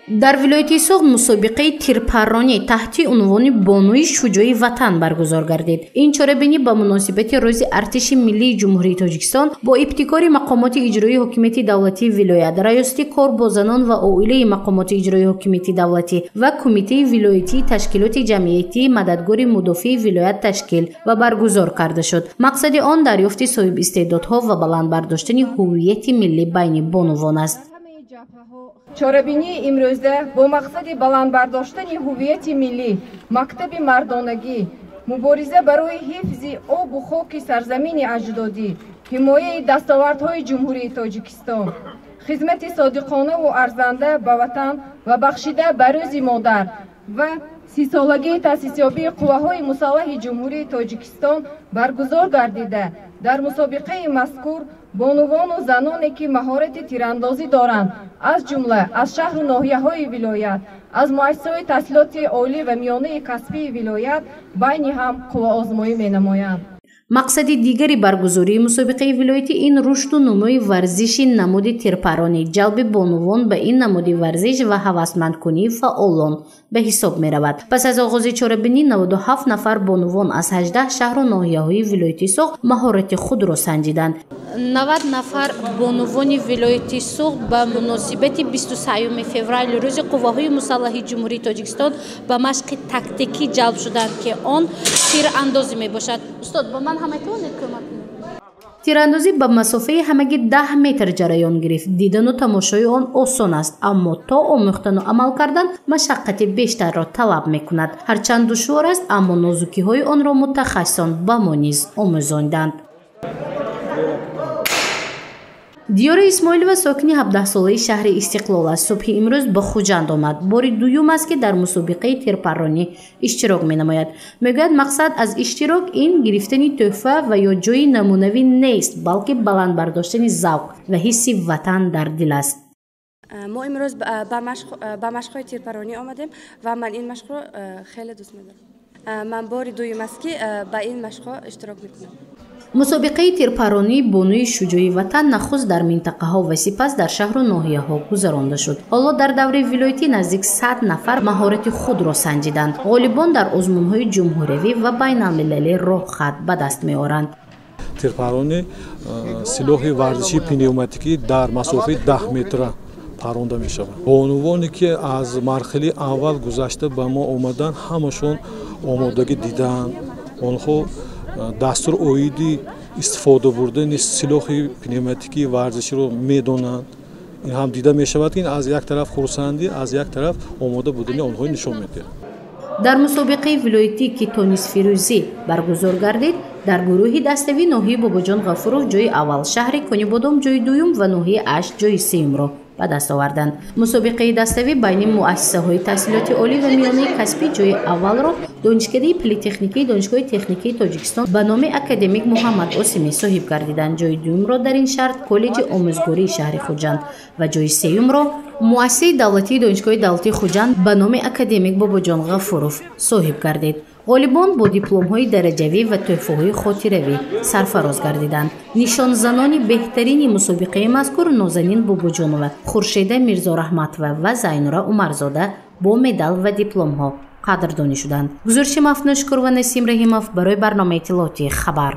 дар вилояти Соғд мусобиқаи тирпарронӣ таҳти унвони бонуи шуҷои ватан баргузор гардид. Ин чорабинӣ ба муносибати рӯзи артиши миллии ҷумҳурии Тоҷикистон бо ибтикори мақомоти иҷроии ҳокимияти давлатии вилоят, раёсати кор бо занон ва оилаи мақомоти иҷроии ҳокимияти давлатӣ ва кумитаи вилоятии ташкилоти ҷамъиятии мададгори мудофии вилоят ташкил ва баргузор карда шуд. Мақсади он дарёфти соҳибистеъдодҳо ва баландбардоштани ҳуввияти миллӣ байни бонувон аст. чорабинии имрӯза бо мақсади баландбардоштани ҳуввияти миллӣ, мактаби мардонагӣ, мубориза барои ҳифзи обу хоки сарзамини аҷдодӣ, ҳимояи дастовардҳои ҷумҳурии Тоҷикистон, хизмати содиқонаву арзанда ба ватан ва бахшида ба рӯзи модар ва 30-солагии таъсисёбии қувваҳои мусаллаҳи ҷумҳурии Тоҷикистон баргузор гардида, дар мусобиқаи мазкур бонувону заноне ки маҳорати тирандозӣ доранд, аз ҷумла аз шаҳру ноҳияҳои вилоят, аз муассисаҳои таҳсилоти олӣ ва миёнаи касбии вилоят байни ҳам қувваозмоӣ менамоянд. мақсади дигари баргузории мусобиқаи вилоятӣ ин рушду нумӯи варзиши намуди тирпаронӣ, ҷалби бонувон ба ин намуди варзиш ва ҳавасмандкунии фаъолон ба ҳисоб меравад. Пас аз оғози чорабинӣ 97 нафар бонувон аз 18 шаҳру ноҳияҳои вилояти Соғд маҳорати худро санҷиданд. 90 нафар бонувони вилояти Соғд ба муносибати 23 феврал рӯзи қувваҳои мусаллаҳи ҷумҳурии Тоҷикистон ба машқи тактикӣ ҷалб шуданд ки он тирандозӣ мебошад. Устод, ба ман ҳама метавонед кӯмак кунед? тирандозӣ ба масофаи ҳамаги 10 метр ҷараён гирифт. Дидану тамошои он осон аст, аммо то омӯхтану амал кардан машаққати бештарро талаб мекунад. ҳарчанд душвор аст, аммо нозукиҳои онро мутахассисон ба мо низ омӯзонданд. диёра исмоилова сокини 17-солаи шаҳри Истиқлол аст. субҳи имрӯз ба Хуҷанд омад. бори дуюм аст ки дар мусобиқаи тирпарронӣ иштирок менамояд. мегӯяд мақсад аз иштирок ин гирифтани тӯҳфа ва ё ҷои намунавӣ нест, балки баландбардоштани завқ ва ҳисси ватан дар дил аст. мо имрӯз ба машқҳои тирпарронӣ омадем ва ман ин машқро хеле дӯст медорам. ман бори дуюм аст ки ба ин машқҳо иштирок мекунам. мусобиқаи тирпаронӣ бонуи шуҷои ватан нахуст дар минтақаҳо ва сипас дар шаҳру ноҳияҳо гузаронда шуд. ҳоло дар давраи вилоятӣ наздик 100 нафар маҳорати худро санҷиданд. ғолибон дар озмунҳои ҷумҳуривӣ ва байналмилалӣ роҳхат ба даст меоранд. тирпаронӣ силоҳи варзиши пневматикӣ дар масофаи 10 метра паронда мешавад. бонувоне ки аз марҳилаи аввал гузашта ба мо омаданд, ҳамашон омодагӣ диданд. онҳо дастур оиди истифода бурдани силоҳи пневматикии варзиширо медонанд. ин ҳам дида мешавад ки аз як тараф хурсандӣ, аз як тараф омода будани онҳо нишон медиҳад. дар мусобиқаи вилоятӣ ки то нисфирӯзӣ баргузор гардид, дар гурӯҳи дастави ноҳияи Бобоҷон Ғафуров ҷои аввал, шаҳри Конибодом ҷои дуюм ва ноҳияи Ашт ҷои сеюмро ба даст оварданд. мусобиқаи дастави байни муассисаҳои таҳсилоти олӣ ва миёнаи касбӣ ҷои аввалро донишкадаи политехникии Донишгоҳи техникии Тоҷикистон ба номи академик Муҳаммад Осимӣ соҳиб гардиданд. ҷои дуюмро дар ин шарт коллеҷи омӯзгории шаҳри Хуҷанд ва ҷои сеюмро муассисаи давлатии Донишгоҳи давлатии Хуҷанд ба номи академик Бобоҷон Ғафуров соҳиб гардид. ғолибон бо дипломҳои дараҷавӣ ва тӯҳфаҳои хотиравӣ сарфароз гардиданд. нишонзанони беҳтарини мусобиқаи мазкур Нозанин Бобоҷонова, Хуршеда Мирзораҳматова ва Зайнура Умарзода бо медал ва дипломҳо қадрдонӣ шуданд. гузориши Мафнӯшкур ва Насим Раҳимов барои барномаи иттилоотии Хабар.